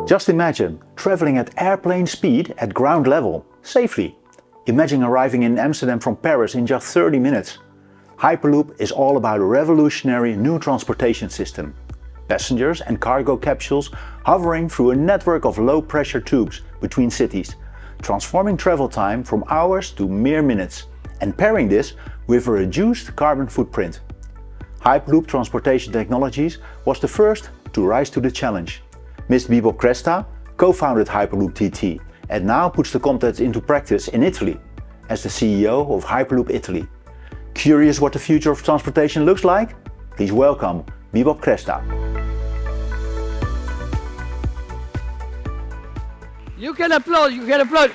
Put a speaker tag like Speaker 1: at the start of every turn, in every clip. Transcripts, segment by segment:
Speaker 1: Just imagine traveling at airplane speed at ground level, safely. Imagine arriving in Amsterdam from Paris in just 30 minutes. Hyperloop is all about a revolutionary new transportation system. Passengers and cargo capsules hovering through a network of low-pressure tubes between cities, transforming travel time from hours to mere minutes, and pairing this with a reduced carbon footprint. Hyperloop Transportation Technologies was the first to rise to the challenge. Ms. Bibop Gresta co-founded Hyperloop TT and now puts the concepts into practice in Italy as the CEO of Hyperloop Italy. Curious what the future of transportation looks like? Please welcome Bibop Gresta.
Speaker 2: You can applaud, you can applaud.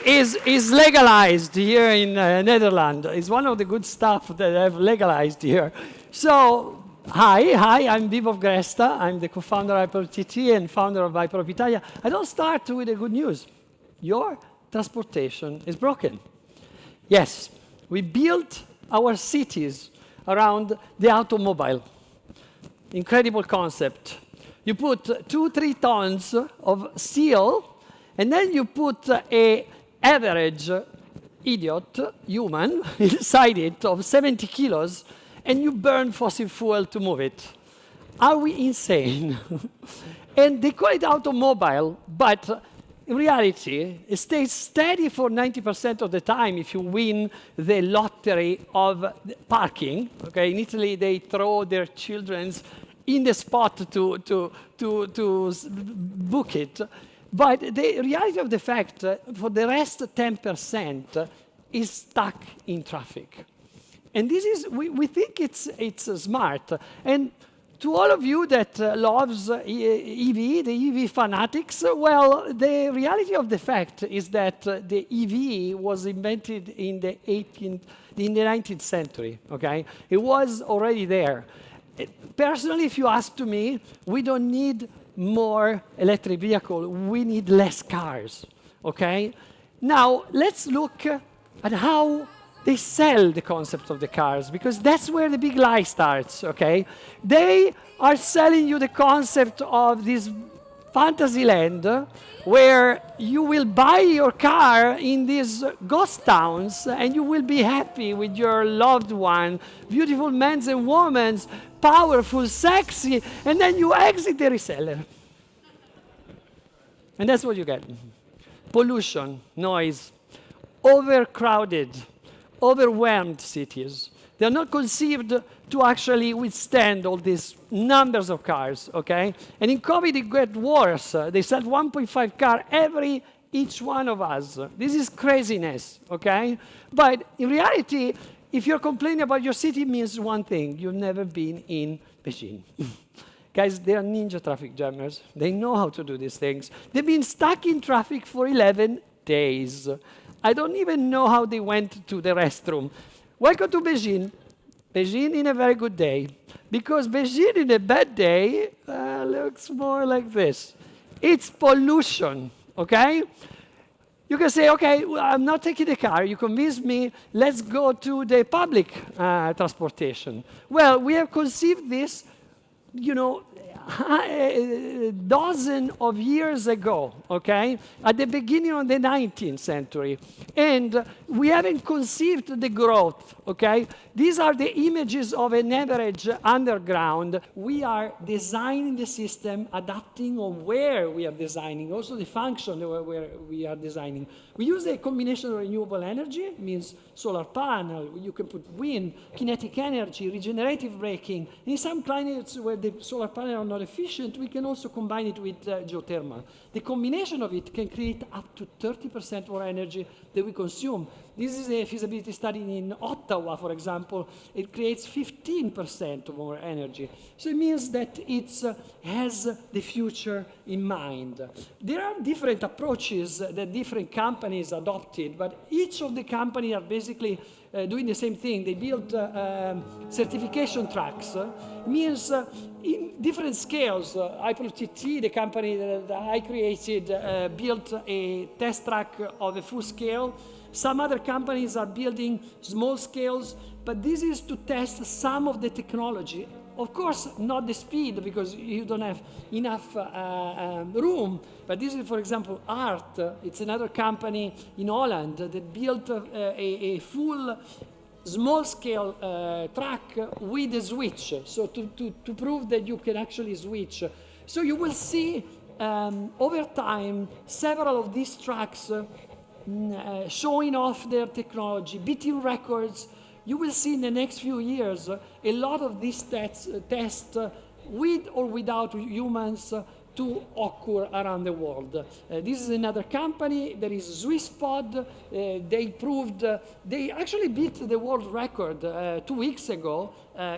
Speaker 2: Is legalized here in Netherlands. It's one of the good stuff that I've legalized here. So, hi, I'm Bibop Gresta. I'm the co-founder of Hyperloop TT and founder of Hyperloop Italia. I don't start with the good news. Your transportation is broken. Yes, we built our cities around the automobile. Incredible concept. You put 2-3 tons of steel, and then you put a average idiot, human, inside it of 70 kilos, and you burn fossil fuel to move it. Are we insane? And they call it automobile, but in reality, it stays steady for 90% of the time if you win the lottery of parking. Okay, in Italy, they throw their children in the spot to book it. But the reality of the fact, for the rest 10% is stuck in traffic. And this is, we think it's smart. And to all of you that loves EV, the EV fanatics, well, the reality of the fact is that the EV was invented in the 19th century, okay? It was already there. Personally, if you ask to me, we don't need more electric vehicles, we need less cars, okay? Now, let's look at how they sell the concept of the cars, because that's where the big lie starts, okay? They are selling you the concept of this fantasy land where you will buy your car in these ghost towns and you will be happy with your loved one, beautiful men and women, powerful, sexy, and then you exit the reseller. And that's what you get. Pollution, noise, overcrowded, overwhelmed cities. They're not conceived to actually withstand all these numbers of cars, okay? And in COVID, it got worse. They said 1.5 car each one of us. This is craziness, okay? But in reality, if you're complaining about your city, it means one thing. You've never been in Beijing. Guys, they are ninja traffic jammers. They know how to do these things. They've been stuck in traffic for 11 days. I don't even know how they went to the restroom. Welcome to Beijing. Beijing in a very good day. Because Beijing in a bad day looks more like this. It's pollution, okay? You can say, okay, well, I'm not taking the car. You convince me, let's go to the public transportation. Well, we have conceived this, you know, a dozen of years ago, okay? At the beginning of the 19th century. And we haven't conceived the growth, okay? These are the images of an average underground. We are designing the system, adapting on where we are designing, also the function where we are designing. We use a combination of renewable energy, means solar panel, you can put wind, kinetic energy, regenerative braking. In some climates where the solar panels are not efficient, we can also combine it with geothermal. The combination of it can create up to 30% more energy that we consume. This is a feasibility study in Ottawa, for example. It creates 15% more energy. So it means that it has the future in mind. There are different approaches that different companies adopted, but each of the companies are basically doing the same thing. They build certification tracks. Means in different scales. Hyperloop TT, the company that I created, built a test track of a full scale. Some other companies are building small scales, but this is to test some of the technology. Of course, not the speed because you don't have enough room. But this is, for example, ART. It's another company in Holland that built a full small-scale track with a switch. So to prove that you can actually switch. So you will see over time several of these tracks showing off their technology, beating records. You will see in the next few years a lot of these tests with or without humans to occur around the world. This is another company. There is SwissPod. They actually beat the world record 2 weeks ago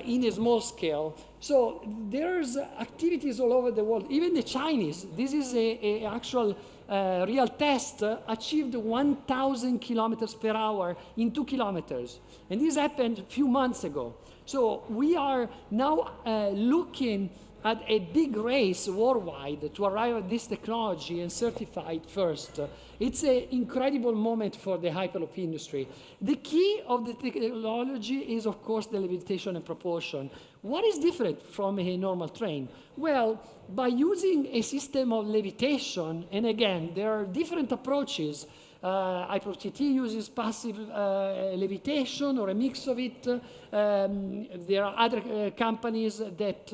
Speaker 2: in a small scale. So there's activities all over the world. Even the Chinese, this is a actual real test, achieved 1,000 kilometers per hour in 2 kilometers. And this happened a few months ago. So we are now looking at a big race worldwide to arrive at this technology and certify it first. It's an incredible moment for the Hyperloop industry. The key of the technology is, of course, the levitation and propulsion. What is different from a normal train? Well, by using a system of levitation, and again, there are different approaches. Hyperloop TT uses passive levitation or a mix of it. There are other companies that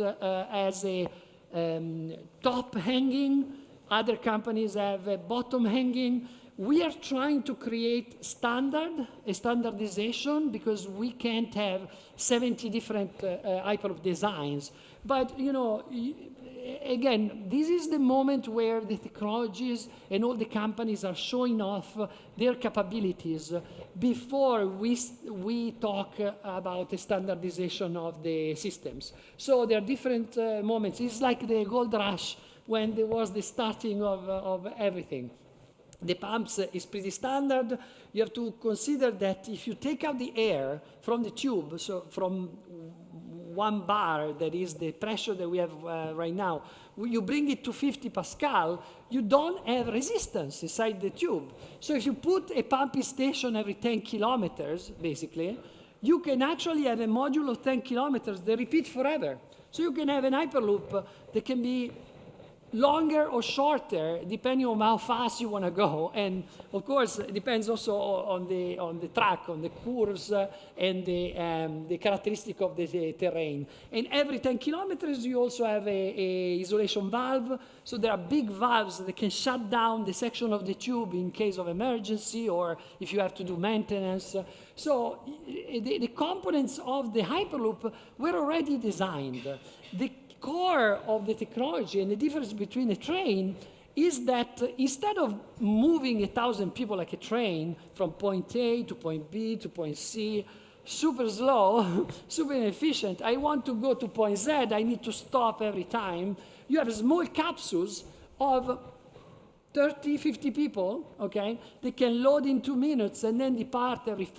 Speaker 2: has a top hanging. Other companies have a bottom hanging. We are trying to create a standardization, because we can't have 70 different Hyperloop designs. But, you know, again, this is the moment where the technologies and all the companies are showing off their capabilities before we talk about the standardization of the systems. So there are different moments. It's like the gold rush when there was the starting of everything. The pumps is pretty standard. You have to consider that if you take out the air from the tube, so from 1 bar, that is the pressure that we have right now, you bring it to 50 Pascal, you don't have resistance inside the tube. So if you put a pumping station every 10 kilometers, basically, you can actually have a module of 10 kilometers that repeat forever. So you can have an Hyperloop that can be longer or shorter, depending on how fast you want to go. And of course, it depends also on the track, on the curves, and the characteristic of the terrain. And every 10 kilometers, you also have a isolation valve. So there are big valves that can shut down the section of the tube in case of emergency or if you have to do maintenance. So the components of the Hyperloop were already designed. The core of the technology and the difference between a train is that instead of moving 1,000 people like a train from point A to point B to point C, super slow, super inefficient, I want to go to point Z, I need to stop every time. You have small capsules of 30, 50 people, okay? They can load in 2 minutes and then depart every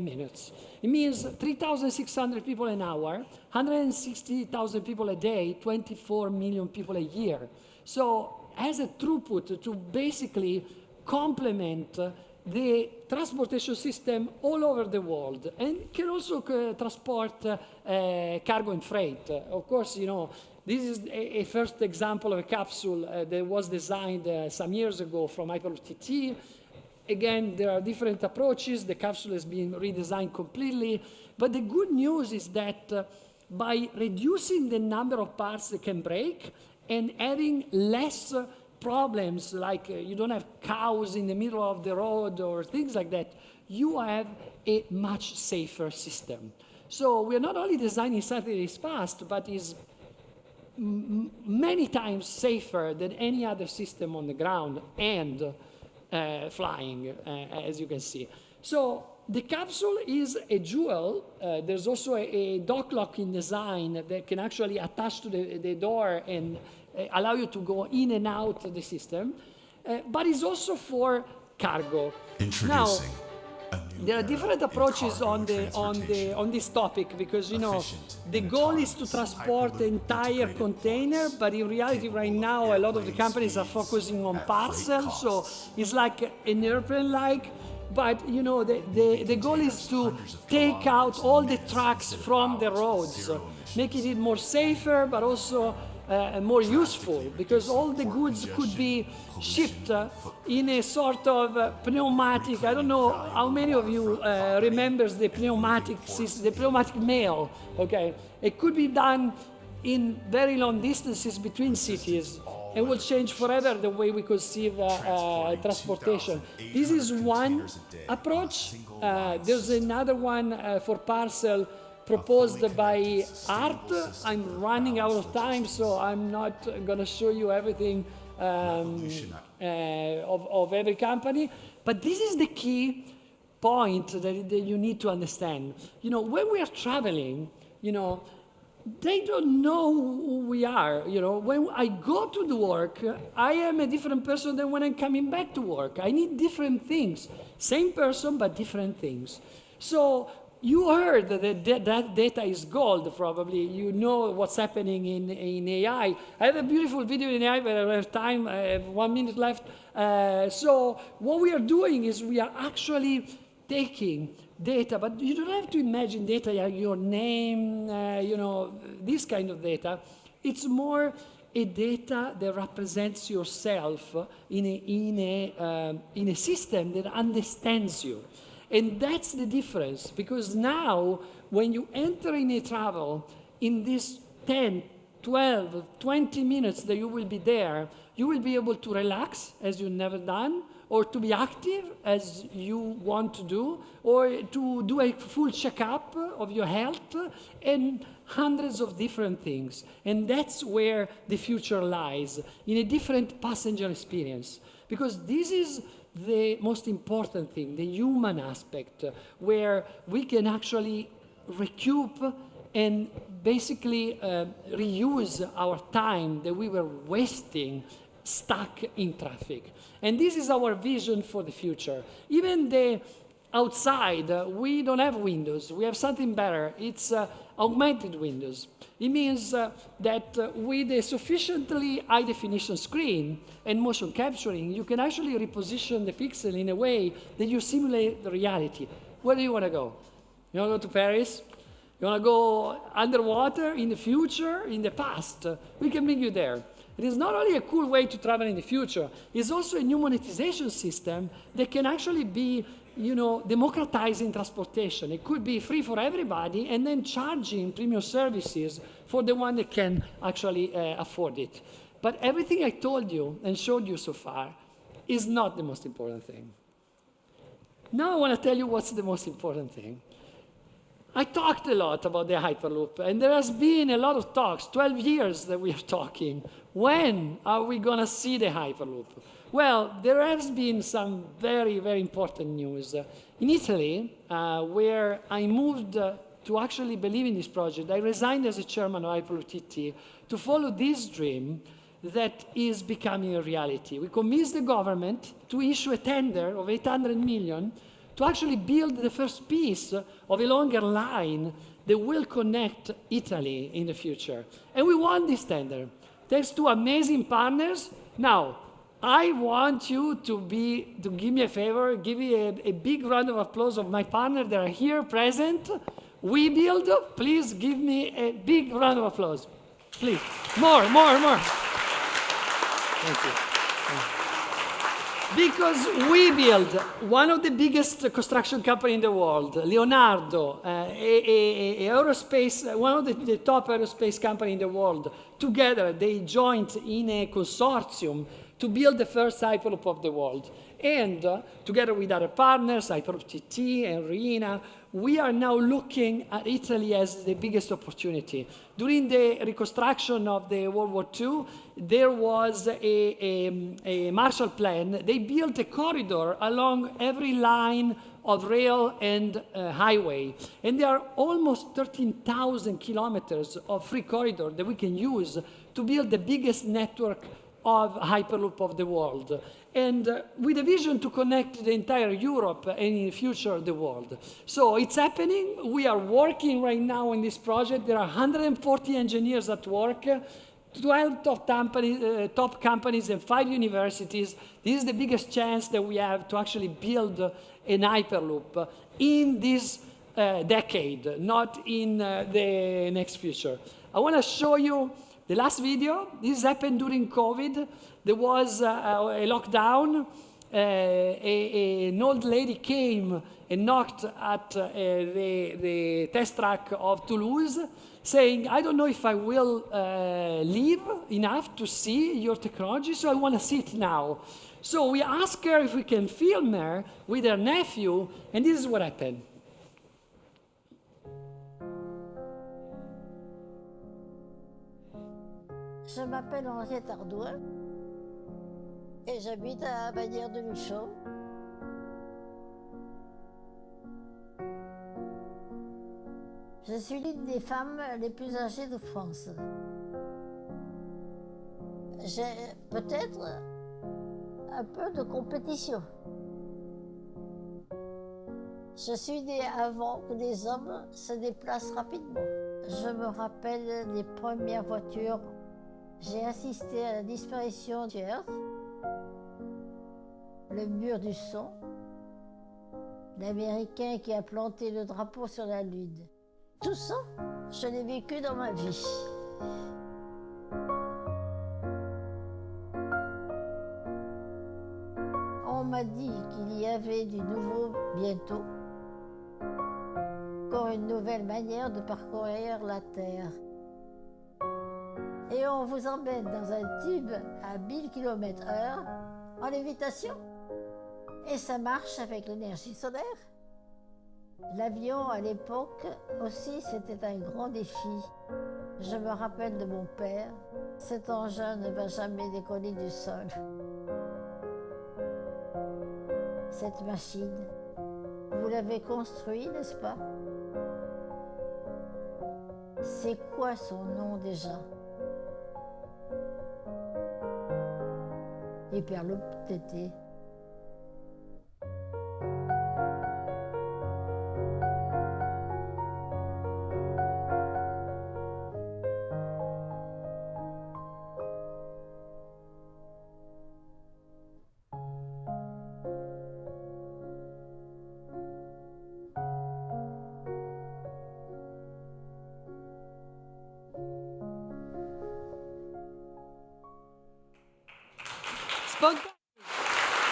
Speaker 2: minutes. It means 3,600 people an hour, 160,000 people a day, 24 million people a year. So as a throughput to basically complement the transportation system all over the world, and can also transport cargo and freight. Of course, you know, this is a first example of a capsule that was designed some years ago from Hyperloop TT. Again, there are different approaches. The capsule has been redesigned completely. But the good news is that by reducing the number of parts that can break and having less problems, like you don't have cows in the middle of the road or things like that, you have a much safer system. So we're not only designing something that is fast, but is many times safer than any other system on the ground and flying, as you can see. So the capsule is a jewel. There's also a dock locking design that can actually attach to the door and allow you to go in and out of the system, but it's also for cargo. Now, there are different approaches on this topic, because, you know, the goal is to transport the entire container, but in reality right now a lot of the companies are focusing on parcels, so it's like an airplane-like. but you know, the goal is to take out all the trucks from the roads, making it more safer, but also more useful, because all the goods could be shipped in a sort of pneumatic. I don't know how many of you remembers the pneumatic system, the pneumatic mail. Okay, it could be done in very long distances between cities, and will change forever the way we conceive transportation. This is one approach. There's another one for parcel proposed by Art. I'm running out of time, so I'm not going to show you everything of every company. But this is the key point that you need to understand. You know, when we are traveling, you know, they don't know who we are. You know, when I go to the work, I am a different person than when I'm coming back to work. I need different things. Same person, but different things. So you heard that data is gold, probably. You know what's happening in AI. I have a beautiful video in AI, but I don't have time. I have 1 minute left. So what we are doing is we are actually taking data, but you don't have to imagine data like your name, you know, this kind of data. It's more a data that represents yourself in a system that understands you. And that's the difference, because now when you enter in a travel, in this 10, 12, 20 minutes that you will be there, you will be able to relax as you've never done, or to be active as you want to do, or to do a full checkup of your health, and hundreds of different things. And that's where the future lies, in a different passenger experience. Because this is the most important thing, the human aspect, where we can actually recoup and basically reuse our time that we were wasting stuck in traffic. And this is our vision for the future. Even the outside, we don't have windows. We have something better. It's augmented windows. It means that with a sufficiently high definition screen and motion capturing, you can actually reposition the pixel in a way that you simulate the reality. Where do you want to go? You want to go to Paris? You want to go underwater in the future, in the past? We can bring you there. It is not only a cool way to travel in the future, it's also a new monetization system that can actually be, you know, democratizing transportation. It could be free for everybody and then charging premium services for the one that can actually afford it. But everything I told you and showed you so far is not the most important thing. Now I want to tell you what's the most important thing. I talked a lot about the Hyperloop, and there has been a lot of talks, 12 years that we are talking. When are we going to see the Hyperloop? Well, there has been some very, very important news. In Italy, where I moved to actually believe in this project, I resigned as a chairman of Hyperloop TT to follow this dream that is becoming a reality. We convinced the government to issue a tender of 800 million to actually build the first piece of a longer line that will connect Italy in the future. And we won this tender, thanks to amazing partners. Now, I want you to give me a favor, give me a big round of applause of my partners that are here present. We build, please give me a big round of applause. Please, more. Thank you. Because we build one of the biggest construction companies in the world, Leonardo, aerospace, one of the top aerospace companies in the world. Together, they joined in a consortium to build the first Hyperloop of the world. And together with other partners, Hyperloop TT and Rina, we are now looking at Italy as the biggest opportunity. During the reconstruction of the World War II, there was a Marshall Plan. They built a corridor along every line of rail and highway. And there are almost 13,000 kilometers of free corridor that we can use to build the biggest network of Hyperloop of the world, and with a vision to connect the entire Europe and in the future the world. So it's happening. We are working right now in this project. There are 140 engineers at work. 12 top companies and 5 universities. This is the biggest chance that we have to actually build an Hyperloop in this decade, not in the next future. I want to show you the last video. This happened during COVID. There was a lockdown. An old lady came and knocked at the test track of Toulouse, saying, I don't know if I will live enough to see your technology, so I want to see it now. So we asked her if we can film her with her nephew, and this is what happened.
Speaker 3: Je m'appelle Henriette Ardouin et j'habite à Bagnères de Luchon. Je suis l'une des femmes les plus âgées de France. J'ai peut-être un peu de compétition. Je suis née avant que des hommes se déplacent rapidement. Je me rappelle des premières voitures. J'ai assisté à la disparition du Earth, le mur du son, l'Américain qui a planté le drapeau sur la Lune. Tout ça, je l'ai vécu dans ma vie. On m'a dit qu'il y avait du nouveau bientôt, encore une nouvelle manière de parcourir la Terre. Et on vous emmène dans un tube à 1000 km/h en lévitation. Et ça marche avec l'énergie solaire. L'avion à l'époque aussi, c'était un grand défi. Je me rappelle de mon père. Cet engin ne va jamais décoller du sol. Cette machine, vous l'avez construite, n'est-ce pas? C'est quoi son nom déjà? Hyperloop TT.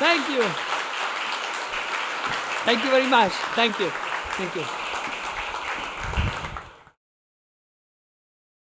Speaker 2: Thank you. Thank you very much. Thank you. Thank you.